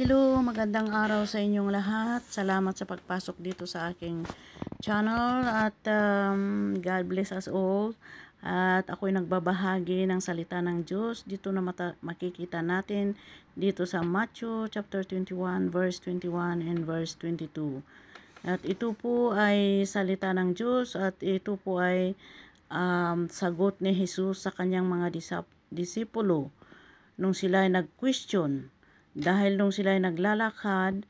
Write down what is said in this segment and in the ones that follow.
Hello, magandang araw sa inyong lahat. Salamat sa pagpasok dito sa aking channel at God bless us all. At ako'y nagbabahagi ng salita ng Diyos. Dito na makikita natin dito sa Matthew chapter 21 verse 21 and verse 22. At ito po ay salita ng Diyos at ito po ay sagot ni Jesus sa kanyang mga disipulo nung sila ay nag-question. Dahil nung sila ay naglalakad,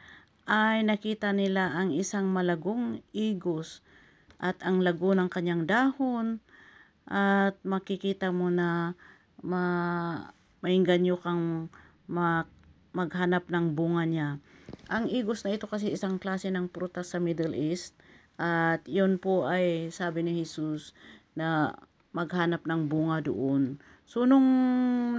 ay nakita nila ang isang malagong igos at ang lago ng kanyang dahon at makikita mo na mainganyo kang maghanap ng bunga niya. Ang igos na ito kasi isang klase ng prutas sa Middle East at yun po ay sabi ni Jesus na maghanap ng bunga doon. So, nung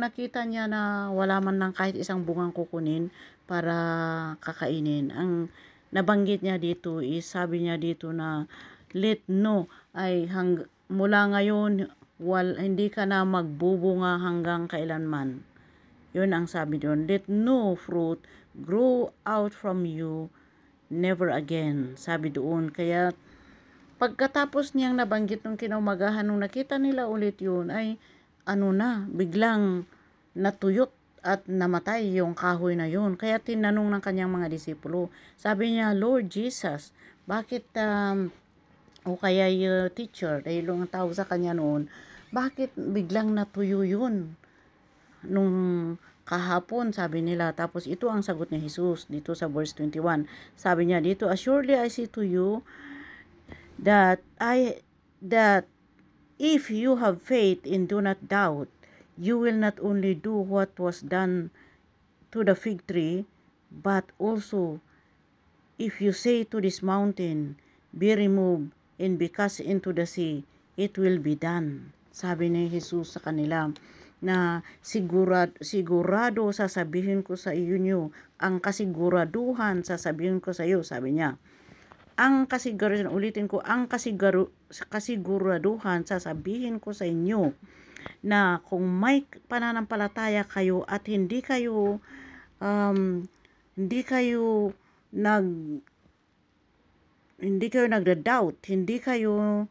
nakita niya na wala man lang kahit isang bungang kukunin para kakainin, ang nabanggit niya dito is, sabi niya dito na, let no, ay mula ngayon, hindi ka na magbubunga hanggang kailanman. Yun ang sabi doon, let no fruit grow out from you, never again. Sabi doon, kaya pagkatapos niyang nabanggit nung kinaumagahan, nung nakita nila ulit yun, ay biglang natuyot at namatay yung kahoy na yun. Kaya tinanong ng kanyang mga disipulo, sabi niya, Lord Jesus, bakit, o kaya teacher, dahil ang tawag sa kanya noon, bakit biglang natuyo yun? Nung kahapon, sabi nila. Tapos ito ang sagot ni Jesus dito sa verse 21. Sabi niya dito, surely I say to you, that if you have faith and do not doubt, you will not only do what was done to the fig tree, but also if you say to this mountain, be removed and be cast into the sea, it will be done. Sabi ni Jesus sa kanila na sigurado sasabihin ko sa inyo, ang kasiguraduhan sasabihin ko sa iyo, sabi niya. Ang kasiguraduhan sasabihin ko sa inyo na kung may pananampalataya kayo at hindi kayo nagda-doubt, hindi kayo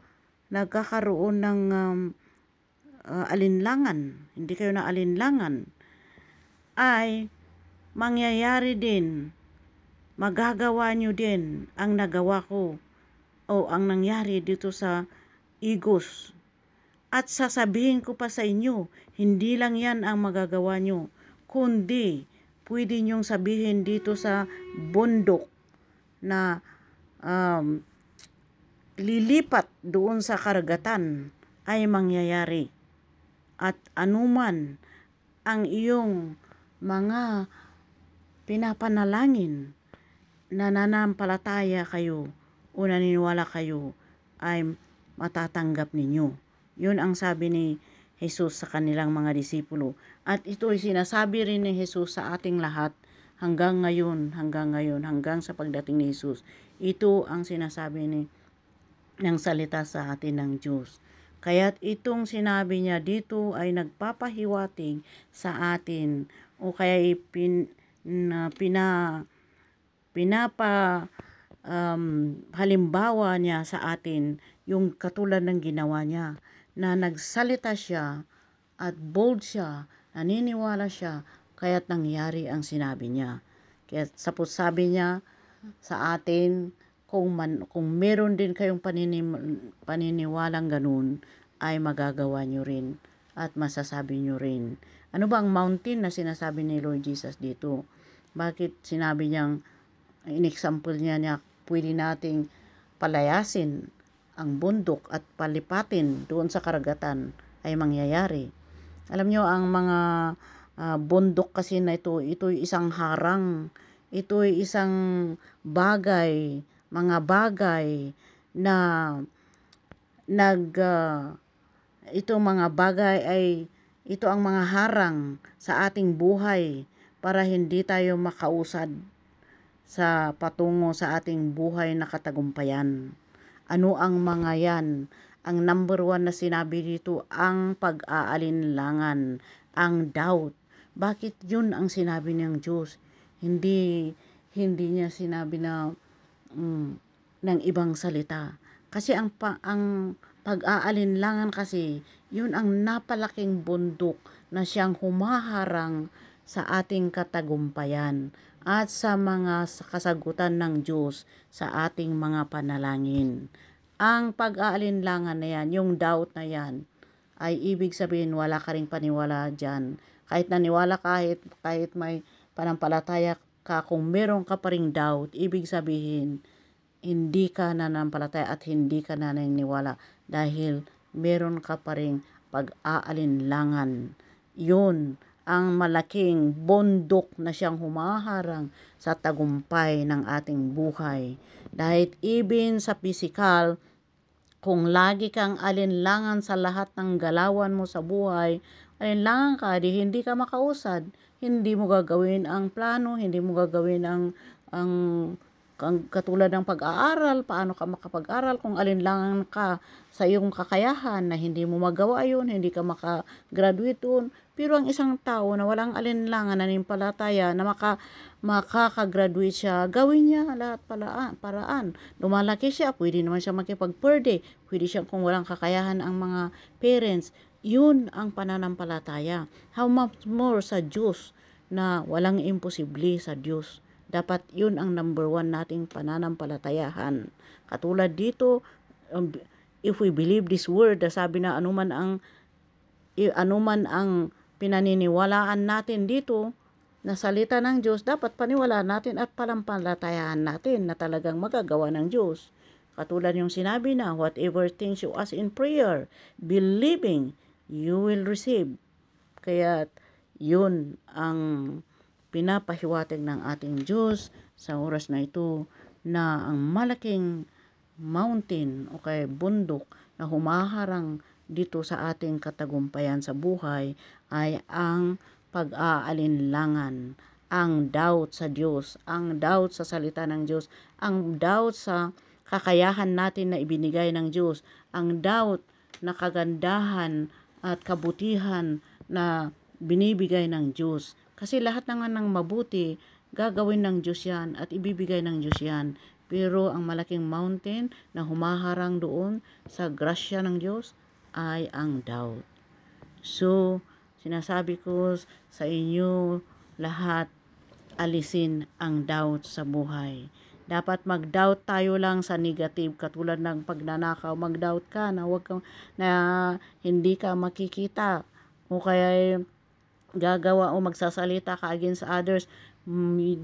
nagkakaroon ng hindi kayo na alinlangan, ay mangyayari din, magagawa nyo din ang nagawa ko o ang nangyari dito sa igos. At sasabihin ko pa sa inyo, hindi lang yan ang magagawa nyo, kundi pwede nyong sabihin dito sa bundok na lilipat doon sa karagatan ay mangyayari. At anuman ang iyong mga pinapanalangin, nananampalataya kayo o naniniwala kayo, ay matatanggap ninyo. Yun ang sabi ni Jesus sa kanilang mga disipulo. At ito ay sinasabi rin ni Jesus sa ating lahat hanggang ngayon, hanggang sa pagdating ni Jesus. Ito ang sinasabi ng salita sa atin ng Diyos. Kaya't itong sinabi niya dito ay nagpapahiwatig sa atin o kaya halimbawa niya sa atin yung katulad ng ginawa niya na nagsalita siya at bold siya, naniniwala siya, kaya't nangyari ang sinabi niya. Kaya sabi niya sa atin, kung meron din kayong paniniwalang ganun, ay magagawa nyo rin at masasabi nyo rin. Ano ba ang mountain na sinasabi ni Lord Jesus dito? Bakit sinabi niyang, in-example niya, pwede nating palayasin ang bundok at palipatin doon sa karagatan ay mangyayari. Alam nyo, ang mga bundok kasi na ito isang harang. Ito ay isang mga bagay na ito ang mga harang sa ating buhay para hindi tayo makausad sa patungo sa ating buhay na katagumpayan. Ano ang mga yan? Ang number 1 na sinabi dito, ang pag-aalinlangan, ang doubt. Bakit yun ang sinabi ng Diyos? Hindi hindi niya sinabi na mm, ng ibang salita. Kasi ang pag-aalinlangan kasi, yun ang napalaking bundok na siyang humaharang sa ating katagumpayan at sa mga kasagutan ng Diyos sa ating mga panalangin. Ang pag-aalinlangan na yan, yung doubt na yan, ay ibig sabihin wala ka ring paniwala dyan. Kahit naniwala kahit may panampalataya ka, kung meron ka pa ring doubt, ibig sabihin hindi ka nananampalataya at hindi ka naniniwala dahil meron ka pa ring pag-aalinlangan. Yun ang malaking bundok na siyang humaharang sa tagumpay ng ating buhay. Dahil even sa physical, kung lagi kang alinlangan sa lahat ng galawan mo sa buhay, alinlangan ka, di hindi ka makausad, hindi mo gagawin ang plano, hindi mo gagawin ang katulad ng pag-aaral, paano ka makapag-aral kung alinlangan ka sa iyong kakayahan na hindi mo magawa yun, hindi ka makagraduate doon. Pero ang isang tao na walang alinlangan, nanampalataya, na makakagraduate siya, gawin niya lahat paraan. Lumalaki siya, pwede naman siya makipag-birthday, pwede siya kung walang kakayahan ang mga parents. Yun ang pananampalataya. How much more sa Diyos na walang imposible sa Diyos. Dapat yun ang number 1 nating pananampalatayahan. Katulad dito, if we believe this word, sabi na anuman ang pinaniniwalaan natin dito na salita ng Diyos, dapat paniwalaan natin at panampalatayahan natin na talagang magagawa ng Diyos. Katulad yung sinabi na, whatever things you ask in prayer, believing, you will receive. Kaya yun ang pinapahiwatig ng ating Diyos sa oras na ito, na ang malaking mountain o kaya bundok na humaharang dito sa ating katagumpayan sa buhay ay ang pag-aalinlangan, ang doubt sa Diyos, ang doubt sa salita ng Diyos, ang doubt sa kakayahan natin na ibinigay ng Diyos, ang doubt na kagandahan at kabutihan na binibigay ng Diyos. Kasi lahat naman ng mabuti, gagawin ng Diyos yan at ibibigay ng Diyos yan. Pero ang malaking mountain na humaharang doon sa grasya ng Diyos ay ang doubt. So, sinasabi ko sa inyo lahat, alisin ang doubt sa buhay. Dapat mag-doubt tayo lang sa negative, katulad ng pagnanakaw, mag-doubt ka na hindi ka makikita o kaya gagawa o magsasalita ka against others.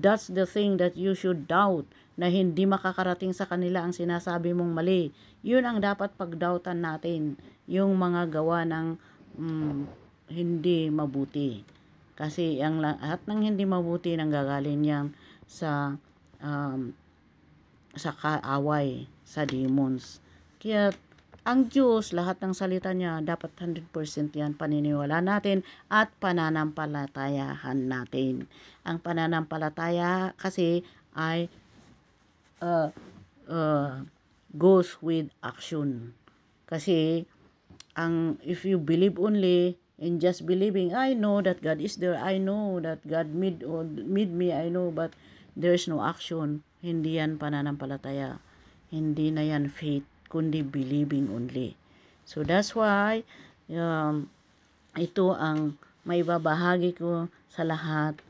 That's the thing that you should doubt, na hindi makakarating sa kanila ang sinasabi mong mali. Yun ang dapat pagdoubtan natin, yung mga gawa ng hindi mabuti. Kasi ang lahat ng hindi mabuti nanggagaling yan sa kaaway, sa demons. Kaya ang Diyos, lahat ng salita niya, dapat 100% yan paniniwala natin at pananampalatayahan natin. Ang pananampalataya kasi ay goes with action. Kasi if you believe only in just believing, I know that God is there, I know that God made me, I know, but there's no action. Hindi yan pananampalataya. Hindi na yan faith, kundi believing only. So that's why ito ang may babahagi ko sa lahat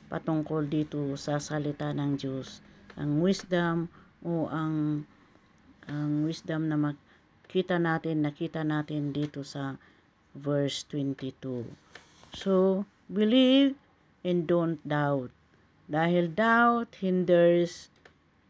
patungkol dito sa salita ng Diyos. Ang wisdom o ang wisdom na nakita natin dito sa verse 22. So, believe and don't doubt. Dahil doubt hinders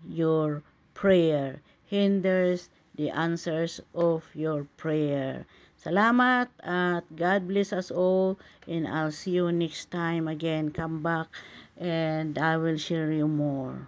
your prayer, hinders the answers of your prayer. Salamat at God bless us all, and I'll see you next time again. Come back and I will share you more.